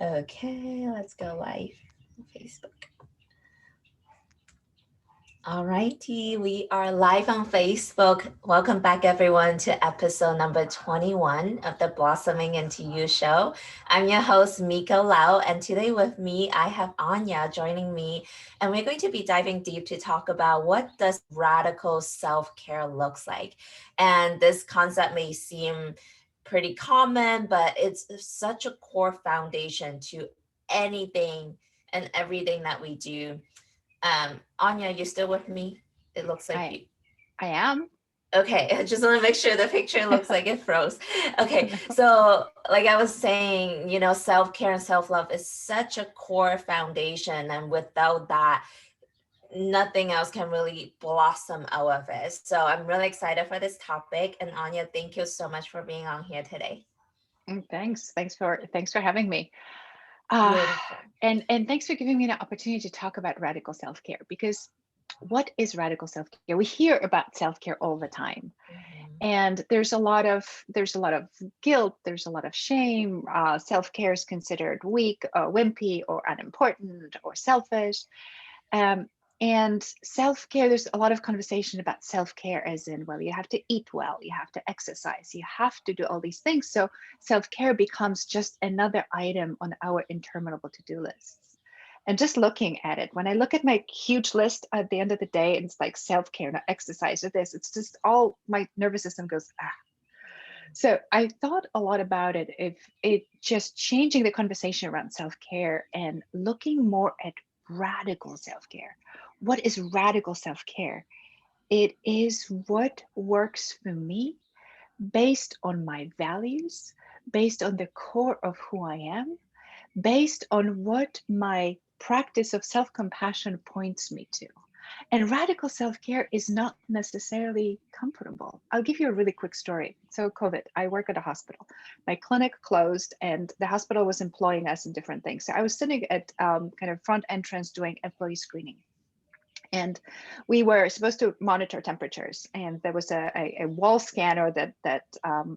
Okay, let's go live on Facebook. All righty, we are live on Facebook. Welcome back, everyone, to episode number 21 of the Blossoming Into You show. I'm your host, Miko Lau, and today with me, I have Anya joining me, and we're going to be diving deep to talk about what does radical self-care looks like. And this concept may seem pretty common, but it's such a core foundation to anything and everything that we do. Anya, you still with me? It looks like I you. I am. Okay, I just want to make sure the picture looks like it froze. Okay, so like I was saying, self care and self love is such a core foundation, and without that, nothing else can really blossom out of it. So I'm really excited for this topic. And Anya, thank you so much for being on here today. Thanks for having me. Uh, Beautiful. and thanks for giving me the opportunity to talk about radical self care because what is radical self care? We hear about self care all the time, Mhm. and there's a lot of guilt, there's a lot of shame. Self care is considered weak, or wimpy, or unimportant, or selfish. Um, and self care, there's a lot of conversation about self care, as in, well, you have to eat well, you have to exercise, you have to do all these things. So self care becomes just another item on our interminable to do lists. And just looking at it, when I look at my huge list at the end of the day, and it's like self care, not exercise, or this, it's just all my nervous system goes, ah. So I thought a lot about it, if it just changing the conversation around self care and looking more at radical self care. What is radical self care? It is what works for me based on my values, based on the core of who I am, based on what my practice of self compassion points me to. And radical self care is not necessarily comfortable. I'll give you a really quick story. So, COVID, I work at a hospital. My clinic closed, and the hospital was employing us in different things. So, I was sitting at kind of front entrance doing employee screening. And we were supposed to monitor temperatures, and there was a wall scanner that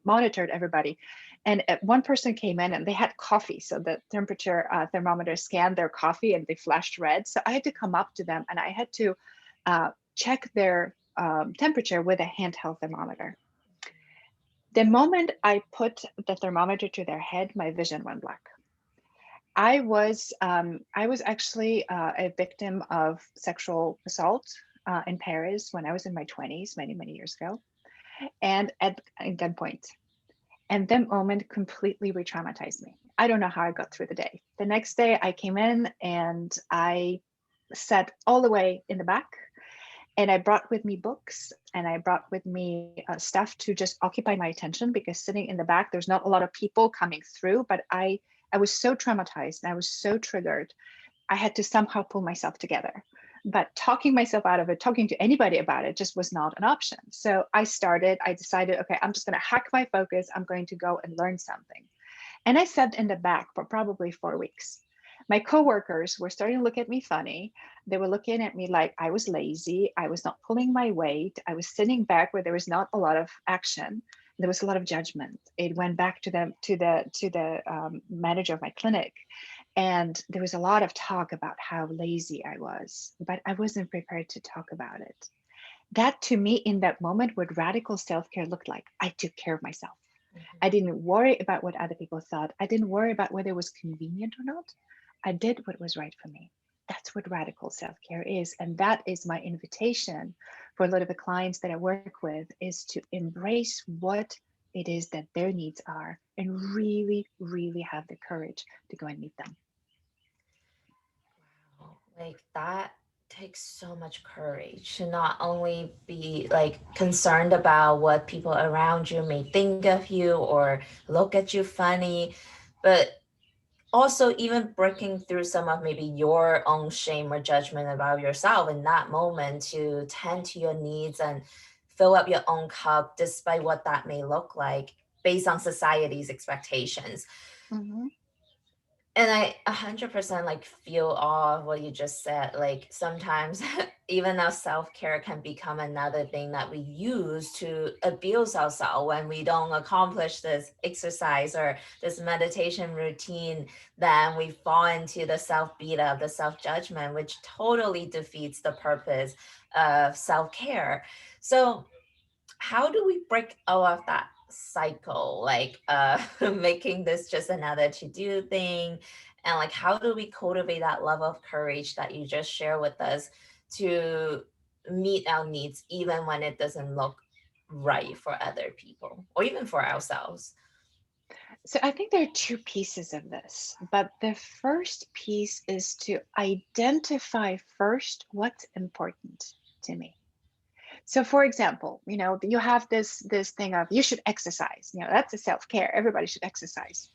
monitored everybody. And one person came in and they had coffee, so the temperature thermometer scanned their coffee and they flashed red. So I had to come up to them and I had to check their temperature with a handheld thermometer. The moment I put the thermometer to their head, my vision went black. I was actually a victim of sexual assault in Paris when I was in my 20s, many years ago, and at gunpoint. And that moment completely re-traumatized me. I don't know how I got through the day. The next day, I came in and I sat all the way in the back, and I brought with me books and I brought with me stuff to just occupy my attention, because sitting in the back, there's not a lot of people coming through. But I was so traumatized and I was so triggered. I had to somehow pull myself together. But talking myself out of it, talking to anybody about it, just was not an option. So I decided, okay, I'm just going to hack my focus. I'm going to go and learn something. And I sat in the back for probably 4 weeks. My coworkers were starting to look at me funny. They were looking at me like I was lazy. I was not pulling my weight. I was sitting back where there was not a lot of action. There was a lot of judgment. It went back to the manager of my clinic, and there was a lot of talk about how lazy I was, but I wasn't prepared to talk about it. That, to me, in that moment, what radical self care looked like. I took care of myself. I Mhm. didn't worry about what other people thought. I didn't worry about whether it was convenient or not. I did what was right for me. That's what radical self care is. And that is my invitation for a lot of the clients that I work with, is to embrace what it is that their needs are and really, really have the courage to go and meet them. Wow, like that takes so much courage to not only be like concerned about what people around you may think of you or look at you funny, but also even breaking through some of maybe your own shame or judgment about yourself in that moment to tend to your needs and fill up your own cup despite what that may look like based on society's expectations. Mhm. And I 100% like feel all of what you just said. Like sometimes even our self-care can become another thing that we use to abuse ourselves when we don't accomplish this exercise or this meditation routine. Then we fall into the self-beat up, the self-judgment, which totally defeats the purpose of self-care. So how do we break out of that cycle, like making this just another to do thing, and like how do we cultivate that level of courage that you just share with us to meet our needs even when it doesn't look right for other people or even for ourselves? So I think there are two pieces of this, but the first piece is to identify first what's important to me. So for example, you have this thing of you should exercise. That's a self-care. Everybody should exercise.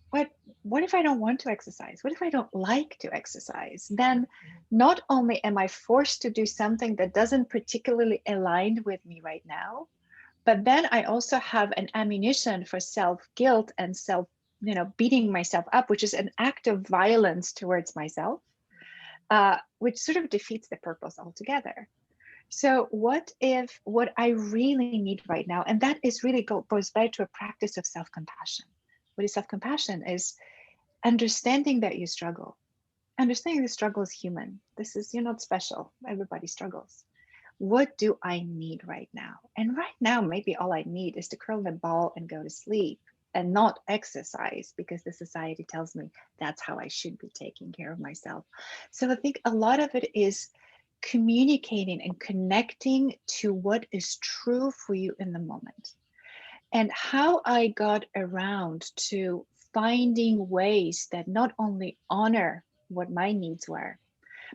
What what if I don't want to exercise? What if I don't like to exercise? Then not only am I forced to do something that doesn't particularly align with me right now, but then I also have an ammunition for self-guilt and beating myself up, which is an act of violence towards myself, which sort of defeats the purpose altogether. So what if what I really need right now, and that is really goes back to a practice of self-compassion. What is self-compassion is understanding that you struggle, understanding the struggle is human. This is, you're not special. Everybody struggles. What do I need right now? And right now, maybe all I need is to curl in a ball and go to sleep and not exercise because the society tells me that's how I should be taking care of myself. So I think a lot of it is communicating and connecting to what is true for you in the moment. And how I got around to finding ways that not only honor what my needs were,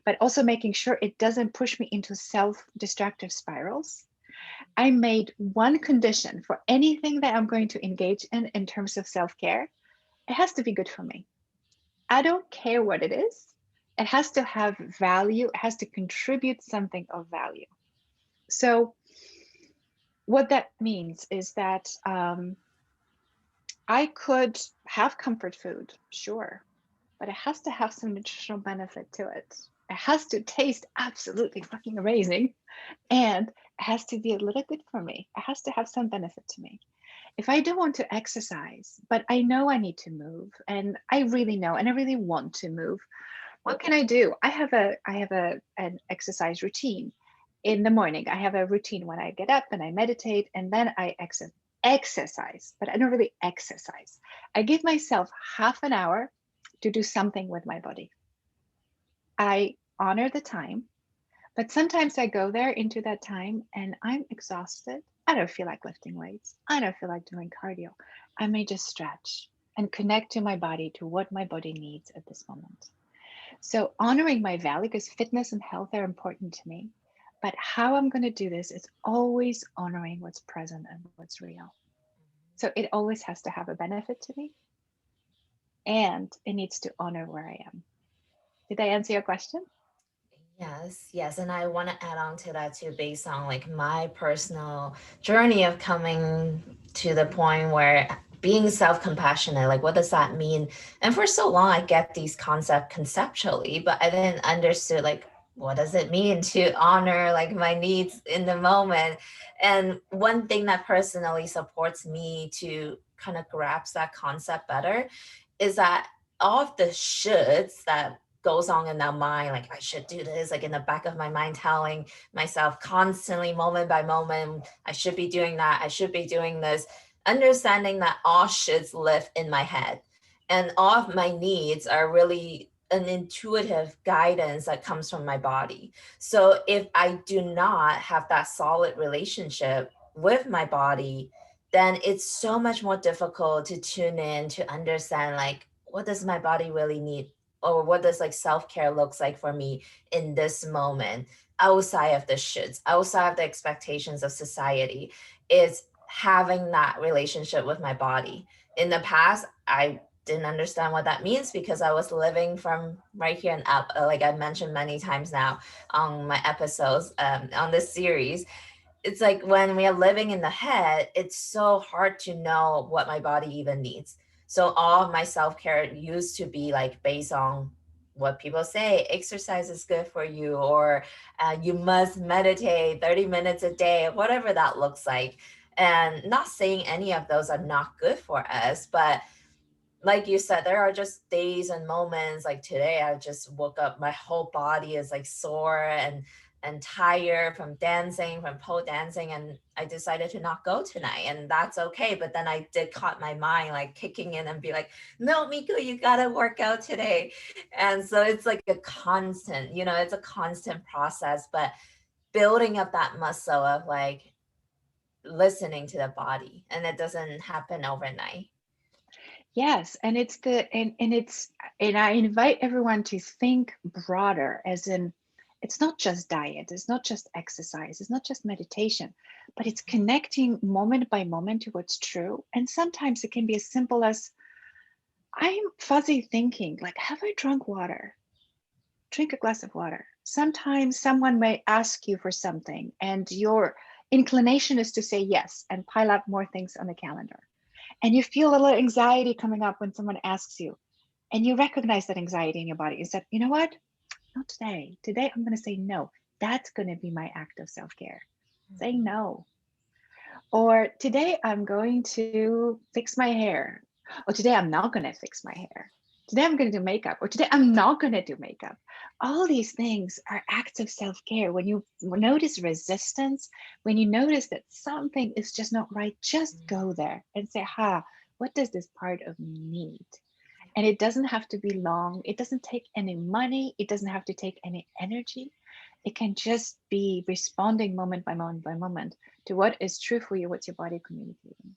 but also making sure it doesn't push me into self destructive spirals. I made one condition for anything that I'm going to engage in terms of self care. It has to be good for me. I don't care what it is. It has to have value, it has to contribute something of value. So, what that means is that I could have comfort food, sure, but it has to have some nutritional benefit to it. It has to taste absolutely fucking amazing. And it has to be a little good for me. It has to have some benefit to me. If I don't want to exercise, but I know I need to move, and I really know, and I really want to move, what can I do? I have an exercise routine. In the morning, I have a routine when I get up and I meditate, and then I exercise, but I don't really exercise. I give myself half an hour to do something with my body. I honor the time, but sometimes I go there into that time and I'm exhausted. I don't feel like lifting weights. I don't feel like doing cardio. I may just stretch and connect to my body, to what my body needs at this moment. So, honoring my value, because fitness and health are important to me. But how I'm going to do this is always honoring what's present and what's real. So, it always has to have a benefit to me and it needs to honor where I am. Did I answer your question? Yes, yes. And I want to add on to that too, based on like my personal journey of coming to the point where being self-compassionate, like what does that mean? And for so long, I get these concepts conceptually, but I didn't understand like what does it mean to honor like my needs in the moment. And one thing that personally supports me to kind of grasp that concept better is that all of the shoulds that goes on in our mind, like I should do this, like in the back of my mind telling myself constantly, moment by moment, I should be doing that, I should be doing this, understanding that all shoulds live in my head and all of my needs are really an intuitive guidance that comes from my body. So if I do not have that solid relationship with my body, then it's so much more difficult to tune in to understand like what does my body really need, or what does like self-care looks like for me in this moment, outside of the shoulds, outside of the expectations of society, is having that relationship with my body. In the past, I didn't understand what that means because I was living from right here and up, like I mentioned many times now on my episodes, on this series. It's like when we are living in the head, it's so hard to know what my body even needs. So all of my self-care used to be like based on what people say, exercise is good for you, or you must meditate 30 minutes a day, whatever that looks like. And not saying any of those are not good for us, but like you said, there are just days and moments like today. I just woke up, my whole body is like sore and tired from dancing, from pole dancing, and I decided to not go tonight, and that's okay. But then I did caught my mind like kicking in and be like, no, Miko, you gotta work out today. And so it's like a constant, it's a constant process, but building up that muscle of like listening to the body, and it doesn't happen overnight. Yes, and and I invite everyone to think broader, as in it's not just diet, it's not just exercise, it's not just meditation, but it's connecting moment by moment to what's true. And sometimes it can be as simple as I'm fuzzy thinking, like, have I drunk water? Drink a glass of water. Sometimes someone may ask you for something, and your inclination is to say yes and pile up more things on the calendar. And you feel a little anxiety coming up when someone asks you, and you recognize that anxiety in your body. You said, you know what? Not today. Today, I'm going to say no. That's going to be my act of self care, saying no. Or today, I'm going to fix my hair. Or today, I'm not going to fix my hair. Today, I'm going to do makeup. Or today, I'm not going to do makeup. All these things are acts of self care. When you notice resistance, when you notice that something is just not right, just go there and say, what does this part of me need? And it doesn't have to be long. It doesn't take any money. It doesn't have to take any energy. It can just be responding moment by moment by moment to what is true for you, what's your body communicating.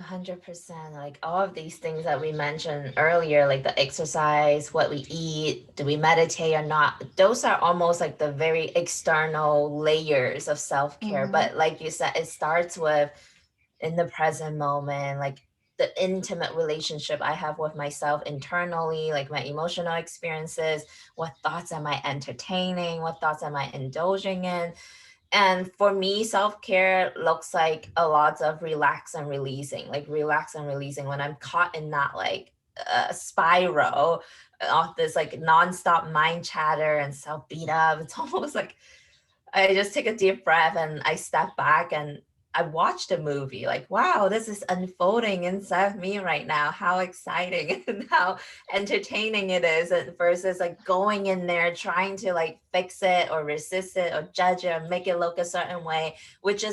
100%. Like all of these things that we mentioned earlier, like the exercise, what we eat, do we meditate or not, those are almost like the very external layers of self-care. Mm-hmm. But like you said, it starts with in the present moment, like the intimate relationship I have with myself internally, like my emotional experiences, what thoughts am I entertaining, what thoughts am I indulging in. And for me, self care looks like a lot of relax and releasing when I'm caught in that like spiral of this like nonstop mind chatter and self beat up. It's almost like I just take a deep breath and I step back and I watched a movie like, wow, this is unfolding inside of me right now. How exciting and how entertaining it is versus like going in there trying to like fix it or resist it or judge it or make it look a certain way, which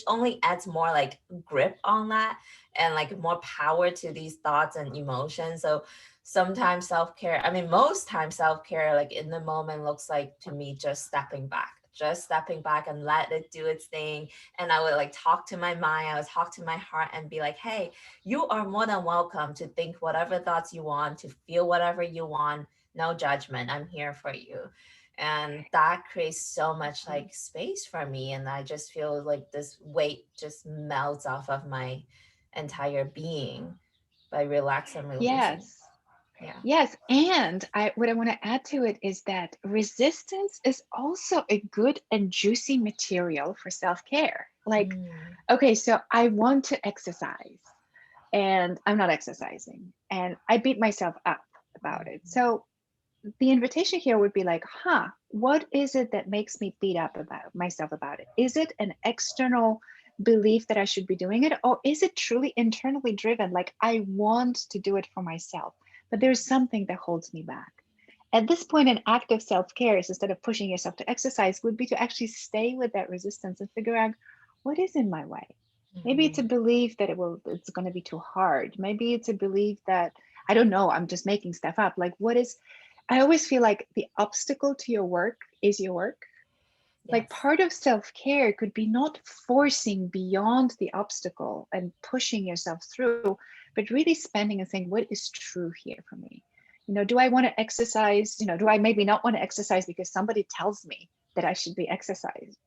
only adds more like grip on that and like more power to these thoughts and emotions. So sometimes self-care, I mean most times self-care like in the moment looks like to me just stepping back and let it do its thing. And I would like talk to my mind, I would talk to my heart and be like, hey, you are more than welcome to think whatever thoughts you want, to feel whatever you want. No judgment, I'm here for you. And that creates so much like space for me, and I just feel like this weight just melts off of my entire being by relaxing and releasing. Yes. Yeah. Yes, and what I want to add to it is that resistance is also a good and juicy material for self-care. Like, Mm. okay, so I want to exercise and I'm not exercising and I beat myself up about it. So the invitation here would be like, what is it that makes me beat up about myself about it? Is it an external belief that I should be doing it? Or is it truly internally driven? Like I want to do it for myself, but there's something that holds me back. At this point, an act of self-care is instead of pushing yourself to exercise would be to actually stay with that resistance and figure out what is in my way. Maybe it's a Mhm. belief that it's going to be too hard. Maybe it's a belief that I don't know, I'm just making stuff up. Like what is I always feel like the obstacle to your work is your work. Like Yes. part of self care could be not forcing beyond the obstacle and pushing yourself through, but really spending and saying, what is true here for me? Do I want to exercise? Do I maybe not want to exercise because somebody tells me that I should be exercised?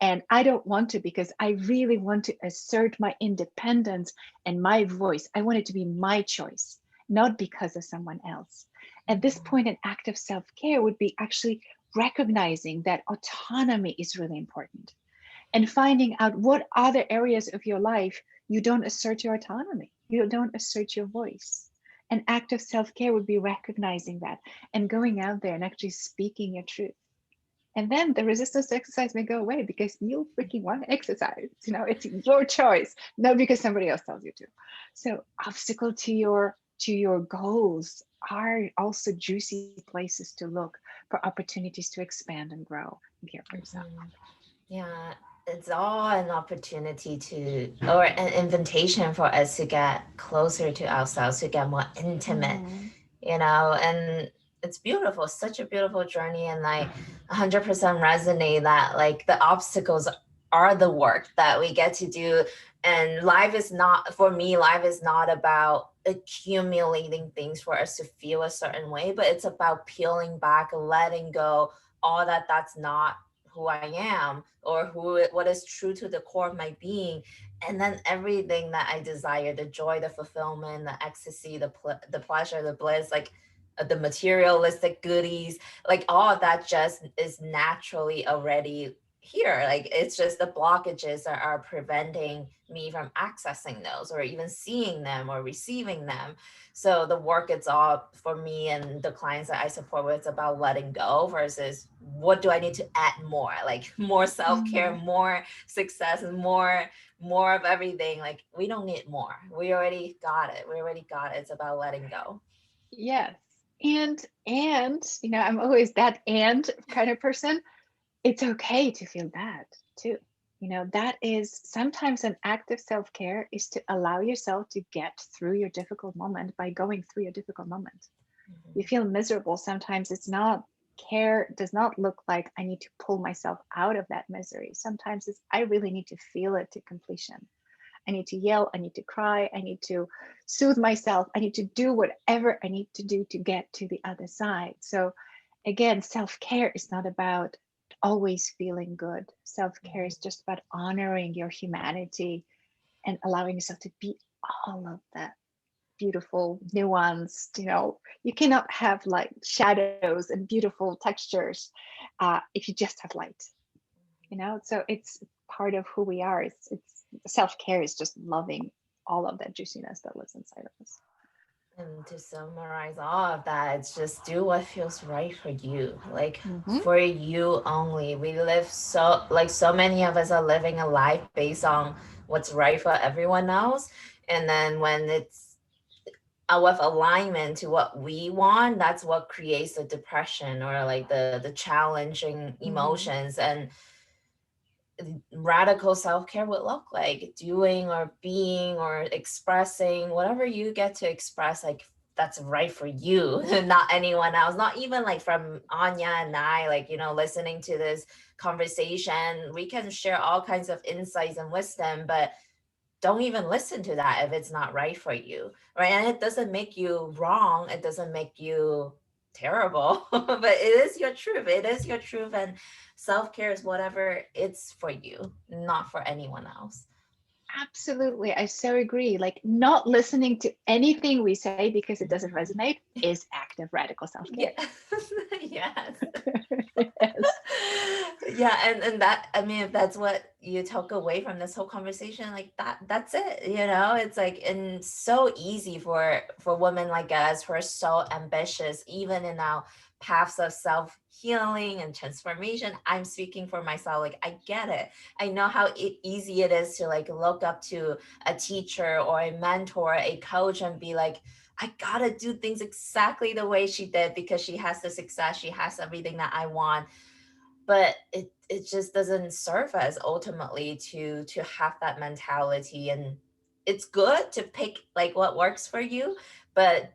And I don't want to because I really want to assert my independence and my voice. I want it to be my choice, not because of someone else. At this Mhm. point, an act of self care would be actually recognizing that autonomy is really important and finding out what other areas of your life you don't assert your autonomy. You don't assert your voice. An act of self-care would be recognizing that and going out there and actually speaking your truth. And then the resistance to exercise may go away because you freaking want to exercise. It's your choice, not because somebody else tells you to. So obstacle to your goals are also juicy places to look for opportunities to expand and grow and care for yourself. Mhm. Yeah, it's all an opportunity to, or an invitation for us to get closer to ourselves, to get more intimate, Mhm. and it's beautiful, such a beautiful journey. And I 100% resonate that like the obstacles are the work that we get to do. And life is not, for me, life is not about accumulating things for us to feel a certain way, but it's about peeling back, letting go all that's not who I am, or what is true to the core of my being. And then everything that I desire, the joy, the fulfillment, the ecstasy, the pleasure, the bliss, like the materialistic goodies, like all of that just is naturally already here. Like it's just the blockages that are preventing me from accessing those or even seeing them or receiving them. So the work, it's all for me and the clients that I support with, it's about letting go versus what do I need to add more, like more self-care, Mhm. more success, and more of everything. Like we don't need more, we already got it, it's about letting go. Yes. And I'm always that and kind of person. It's okay to feel bad too. That is sometimes an act of self care is to allow yourself to get through your difficult moment by going through your difficult moment. You Mhm. feel miserable. Sometimes it's not care, does not look like I need to pull myself out of that misery. Sometimes it's I really need to feel it to completion. I need to yell. I need to cry. I need to soothe myself. I need to do whatever I need to do to get to the other side. So, again, self care is not about always feeling good. Self care is just about honoring your humanity and allowing yourself to be all of that beautiful, nuanced. You cannot have like shadows and beautiful textures if you just have light. So it's part of who we are. It's self-care is just loving all of that juiciness that lives inside of us. And to summarize all of that, it's just do what feels right for you. Like Hmm. for you only. We live so, like so many of us are living a life based on what's right for everyone else. And then when it's out of alignment to what we want, that's what creates the depression or like the challenging Hmm. emotions. And radical self-care would look like doing or being or expressing whatever you get to express, like that's right for you not anyone else, not even like from Anya and I, like listening to this conversation, we can share all kinds of insights and wisdom, but don't even listen to that if it's not right for you, right? And it doesn't make you wrong, it doesn't make you terrible but it is your truth, and self-care is whatever it's for you, not for anyone else. Absolutely. I so agree. Like not listening to anything we say because it doesn't resonate is active radical self-care. Yeah. Yes. Yes. Yeah, and that, I mean, if that's what you took away from this whole conversation, like that's it, it's like, and so easy for women like us who are so ambitious, even in our paths of self healing and transformation. I'm speaking for myself, like I get it. I know how easy it is to like look up to a teacher or a mentor, a coach, and be like, I gotta do things exactly the way she did because she has the success, she has everything that I want. But it just doesn't serve us ultimately to have that mentality. And it's good to pick like what works for you, but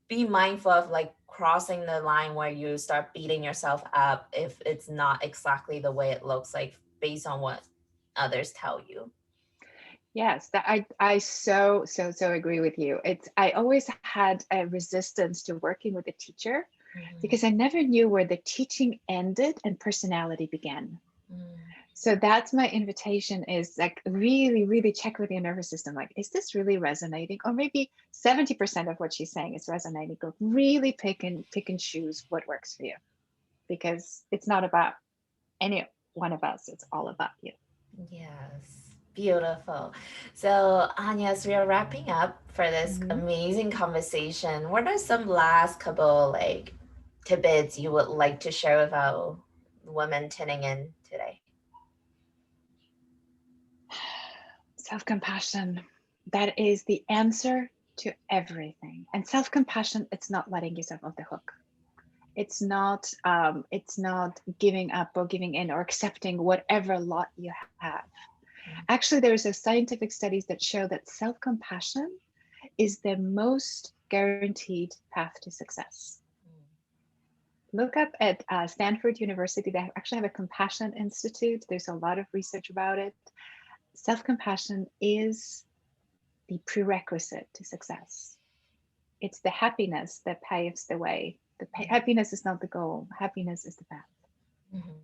be mindful of like crossing the line where you start beating yourself up if it's not exactly the way it looks like based on what others tell you. Yes, that I so agree with you. I always had a resistance to working with a teacher Mhm. because I never knew where the teaching ended and personality began. Mm. So that's my invitation is like really, really check with your nervous system. Like, is this really resonating? Or maybe 70% of what she's saying is resonating. Go really pick and choose what works for you because it's not about any one of us. It's all about you. Yes. Beautiful. So, Anya, as we are wrapping up for this Mhm. amazing conversation, what are some last couple like tidbits you would like to share with our women tuning in today? Self compassion, that is the answer to everything. And self compassion, it's not letting yourself off the hook. It's not giving up or giving in or accepting whatever lot you have. Actually, there's a scientific studies that show that self compassion is the most guaranteed path to success. Look up at Stanford University. They actually have a compassion institute. There's a lot of research about it. Self compassion is the prerequisite to success. It's the happiness that paves the way. Happiness is not the goal, happiness is the path. Mhm.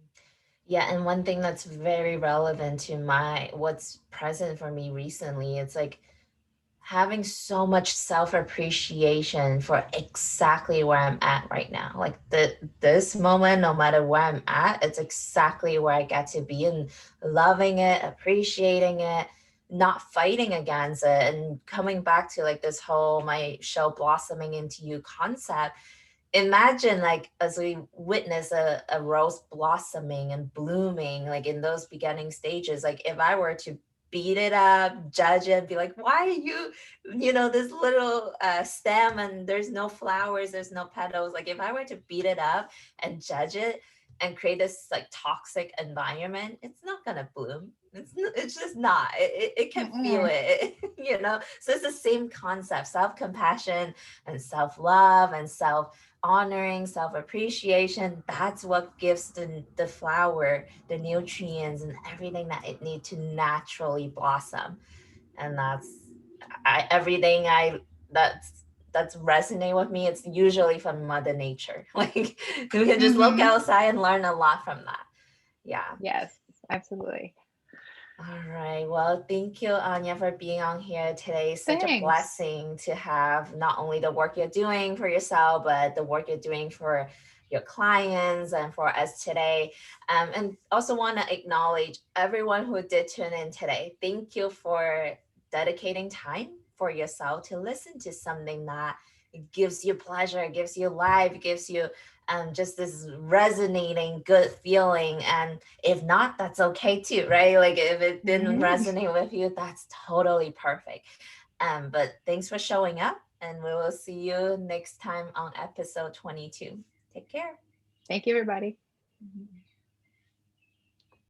Yeah, and one thing that's very relevant to my what's present for me recently, it's like having so much self-appreciation for exactly where I'm at right now. Like this moment, no matter where I'm at, it's exactly where I get to be, and loving it, appreciating it, not fighting against it, and coming back to like this whole my show blossoming into you concept. Imagine like as we witness a rose blossoming and blooming like in those beginning stages, like if I were to beat it up, judge it, be like, why are you, this little stem and there's no flowers, there's no petals. Like if I were to beat it up and judge it and create this like toxic environment, it's not gonna bloom. It's just not. It can feel Mm-mm. it, So it's the same concept: self-compassion and self-love and self-honoring, self-appreciation. That's what gives the flower the nutrients and everything that it needs to naturally blossom. And everything I that's resonate with me. It's usually from Mother Nature. Like we can just look Mm-hmm. outside and learn a lot from that. Yeah. Yes, absolutely. All right. Well, thank you, Anya, for being on here today. Such a Thanks. blessing to have not only the work you're doing for yourself, but the work you're doing for your clients and for us today. And also want to acknowledge everyone who did tune in today. Thank you for dedicating time for yourself to listen to something that gives you pleasure, gives you life, gives you just this resonating good feeling. And if not, that's okay too, right? Like if it didn't Mhm. resonate with you, that's totally perfect. But thanks for showing up, and we will see you next time on episode 22. Take care. Thank you, everybody. Mhm.